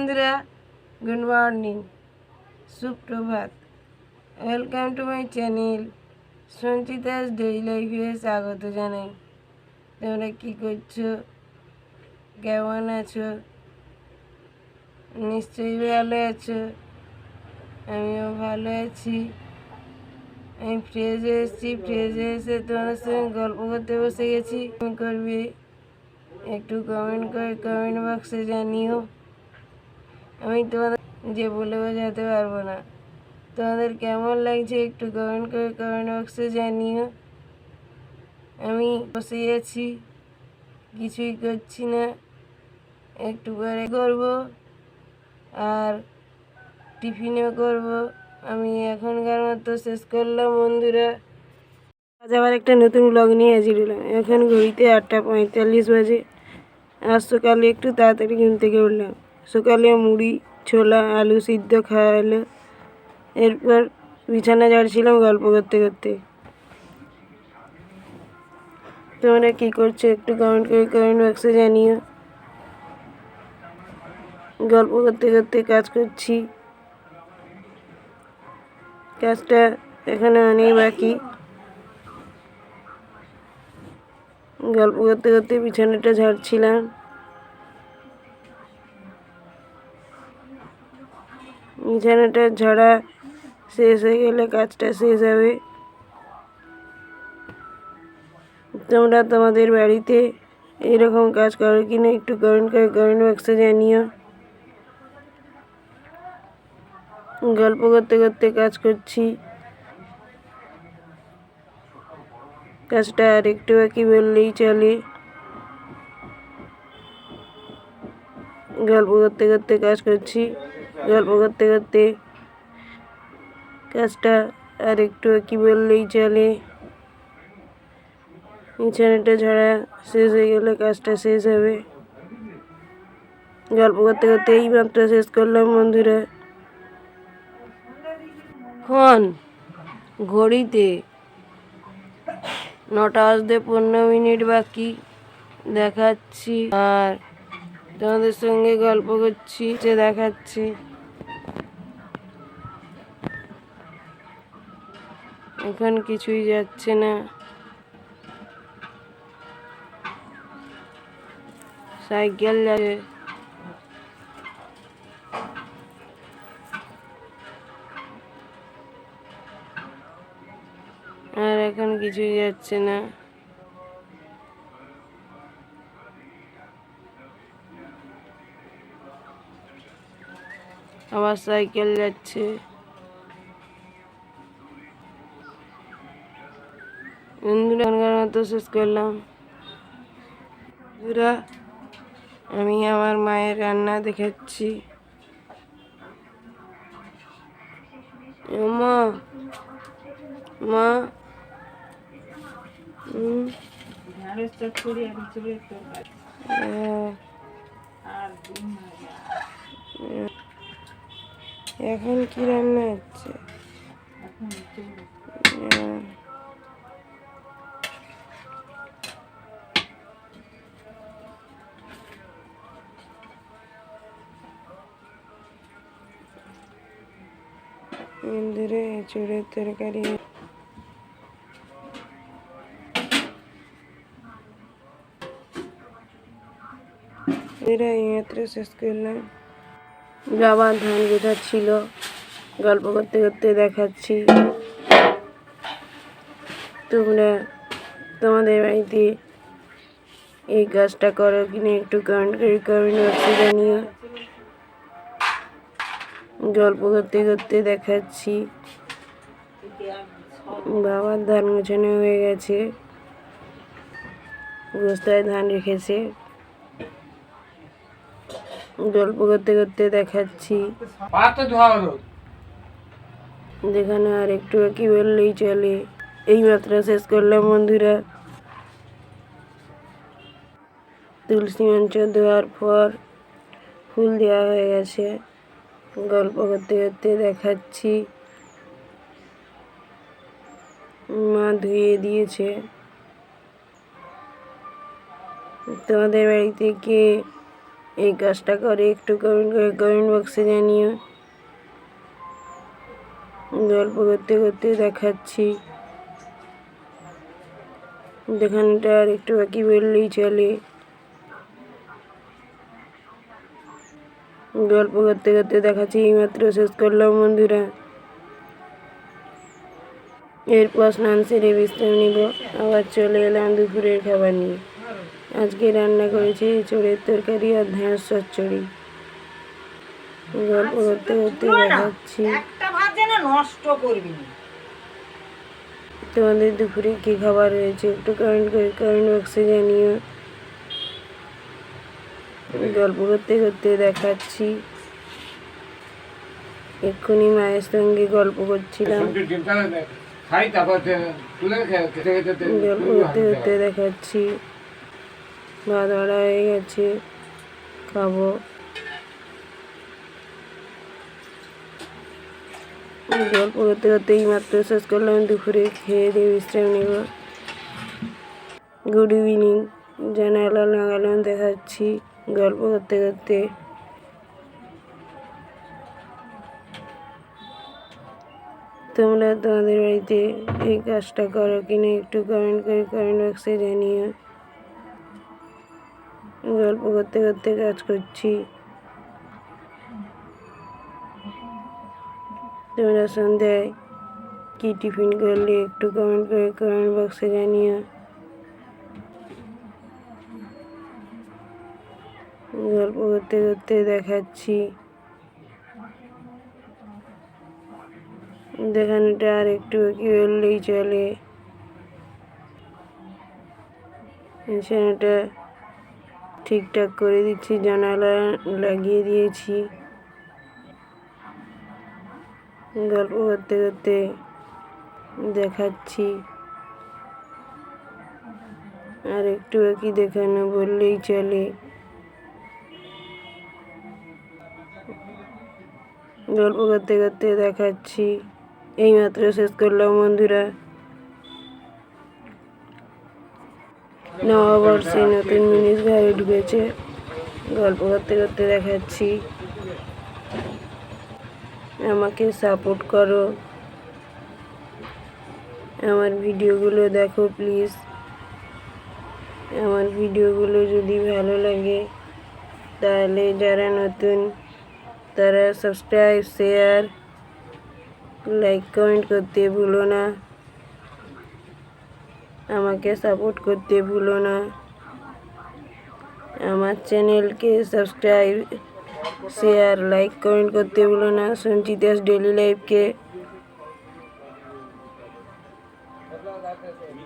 বন্ধুরা, good morning, সুপ্রভাত। Welcome to my channel Sanchita's daily লাইফে স্বাগত জানাই। তোমরা কী করছো, কেমন আছো? নিশ্চয়ই ভালো আছো। আমিও ভালো আছি। আমি ফ্রেজে এসেছি, ফ্রেজে এসে তোমাদের সঙ্গে গল্প করতে বসে গেছি। করবে একটু কমেন্ট করে কমেন্ট বক্সে জানিও। আমি তোমাদের যে বলে বোঝাতে পারবো না। তোমাদের কেমন লাগছে একটু কমেন্ট করে কমেন্ট বক্সে জানিও। আমি বসে আছি, কিছুই করছি না, একটু পরে করবো আর টিফিনও করব। আমি এখনকার মতো শেষ করলাম বন্ধুরা। আজ আবার একটা নতুন ব্লগ নিয়ে হাজির হলাম। এখন ঘড়িতে 8:45 বাজে। আজ সকালে একটু তাড়াতাড়ি ঘুম থেকে উঠলাম। সকালে মুড়ি, ছোলা, আলু সিদ্ধ খাওয়া হলো। এরপর বিছানা ঝাড়ছিলাম গল্প করতে করতে। তোমরা কী করছো একটু কমেন্ট করে কমেন্ট বক্সে জানিও। গল্প করতে করতে কাজ করছি। কাজটা এখানে অনেক বাকি। গল্প করতে করতে বিছানাটা ঝাড়ছিলাম। বিছানাটা ঝাড়া শেষ হয়ে গেলে কাজটা শেষ হবে। তোমরা তোমাদের বাড়িতে এরকম কাজ করো কিনা একটু কমেন্ট করে কমেন্ট বক্সে জানিও। গল্প করতে করতে কাজ করছি। কাজটা আর একটু বাকি বললেই চলে। গল্প করতে করতে কাজ করছি। গল্প করতে করতে কাজটা আর একটু বাকি বললেই চলে। বিছানাটা ঝাড়া শেষ হয়ে গেলে কাজটা শেষ হবে। গল্প করতে করতে এই মাত্র শেষ করলাম বন্ধুরা। এখন ঘড়িতে 9:15 বাকি দেখাচ্ছি, আর তোমাদের সঙ্গে গল্প করছি যে দেখাচ্ছি। এখন কিছুই যাচ্ছে না। সাইকেল যাবে, আর এখন কিছুই যাচ্ছে না। আবার সাইকেল যাচ্ছে। বন্ধুরা মতো শেষ করলাম। বন্ধুরা, আমি আমার মায়ের রান্না দেখাচ্ছি। মা মা এখন কি রান্না হচ্ছে? বন্ধুরা, এঁচড়ের তরকারি। এইমাত্র শেষ করলাম। বাবা ধান গোছাচ্ছিল, গল্প করতে করতে দেখাচ্ছি। তোমরা তোমাদের বাড়িতে এই কাজটা করো কিনা একটু কমেন্ট করে কমেন্ট বক্সে জানিও। গল্প করতে করতে দেখাচ্ছি। বাবার ধান গোছানো হয়ে গেছে, বস্তায় ধান রেখেছে। গল্প করতে করতে দেখাচ্ছি। দেখানো আর একটু কি বললেই চলে। এইমাত্র শেষ করলাম বন্ধুরা। তুলসী মঞ্চ দেওয়ার পর ফুল দেওয়া হয়ে গেছে। গল্প করতে করতে দেখাচ্ছি। মা ধুয়ে দিয়েছে। তোমাদের বাড়িতে কে এই কাজটা করে একটু কমেন্ট বক্সে জানিও। গল্প করতে করতে দেখাচ্ছি। দেখানোটা আর একটু বাকি বললেই চলে। গল্প করতে করতে দেখাচ্ছি, এইমাত্র শেষ করলাম বন্ধুরা। এরপর স্নান সেরে বিশ্রাম নিব, আবার চলে এলাম দুপুরের খাবার নিয়ে। আজকে রান্না করেছি এঁচোড়ের তরকারি আর ঢেঁড়স চচ্চড়ি। গল্প করতে করতে দেখাচ্ছি। তোমাদের দুপুরে কী খাবার হয়েছে একটু কমেন্ট বক্সে জানিও। গল্প করতে করতে দেখাচ্ছি। এক্ষুনি মায়ের সঙ্গে গল্প করছিলাম। গল্প করতে করতে দেখাচ্ছি। ভাত বাড়া হয়ে গেছে, খাবো। গল্প করতে করতে মাত্র শেষ করলাম দুপুরে, খেয়ে দিয়ে বিশ্রাম নেব। Good evening. জানালা লাগালাম দেখাচ্ছি গল্প করতে করতে। তোমরা তোমাদের বাড়িতে এই কাজটা করো কিনা একটু কমেন্ট বক্সে জানিও। গল্প করতে করতে কাজ করছি। তোমরা সন্ধ্যায় কি টিফিন করলে একটু কমেন্ট বক্সে জানিও। গল্প করতে করতে দেখাচ্ছি। দেখানোটা আর একটু বাকি বললেই চলে। বিছানাটা ঠিকঠাক করে দিচ্ছি, জানালা লাগিয়ে দিয়েছি। গল্প করতে করতে দেখাচ্ছি। আর একটু বাকি দেখানো বললেই চলে। গল্প করতে করতে দেখাচ্ছি। এইমাত্র শেষ করলাম বন্ধুরা। নববর্ষে নতুন জিনিস ঘরে ঢুকেছে। গল্প করতে করতে দেখাচ্ছি। আমাকে সাপোর্ট করো, আমার ভিডিওগুলো দেখো প্লিজ। আমার ভিডিওগুলো যদি ভালো লাগে তাহলে যারা নতুন তারা সাবস্ক্রাইব, শেয়ার, লাইক, কমেন্ট করতে ভুলো না। আমাকে সাপোর্ট করতে ভুলো না। আমার চ্যানেলকে সাবস্ক্রাইব, শেয়ার, লাইক, কমেন্ট করতে ভুলো না। সঞ্চিতাস ডেইলি লাইফকে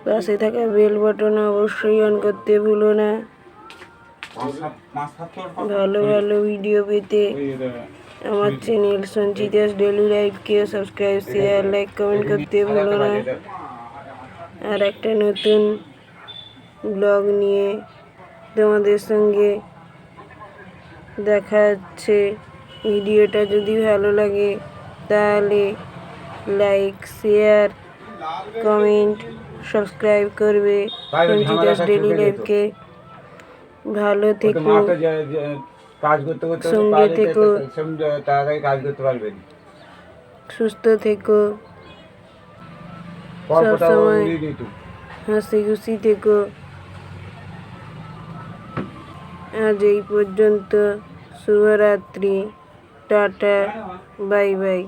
পাশে থাকা বেল বাটন অবশ্যই অন করতে ভুলো না। ভালো ভালো ভিডিও পেতে আমার চ্যানেল সঞ্চিতাস ডেইলি লাইফকে সাবস্ক্রাইব, শেয়ার, লাইক, কমেন্ট করতে ভুলো না। আর একটা নতুন ব্লগ নিয়ে তোমাদের সঙ্গে দেখা হচ্ছে। ভিডিওটা যদি ভালো লাগে তাহলে লাইক, শেয়ার, কমেন্ট, সাবস্ক্রাইব করবে সঞ্চিতাস ডেইলি লাইফকে। ভালো থেকো, সঙ্গে থেকো, সুস্থ থেকো, সবসময় হাসি খুশি থেকো। আজ এই পর্যন্ত। শুভরাত্রি, টাটা, বাই বাই।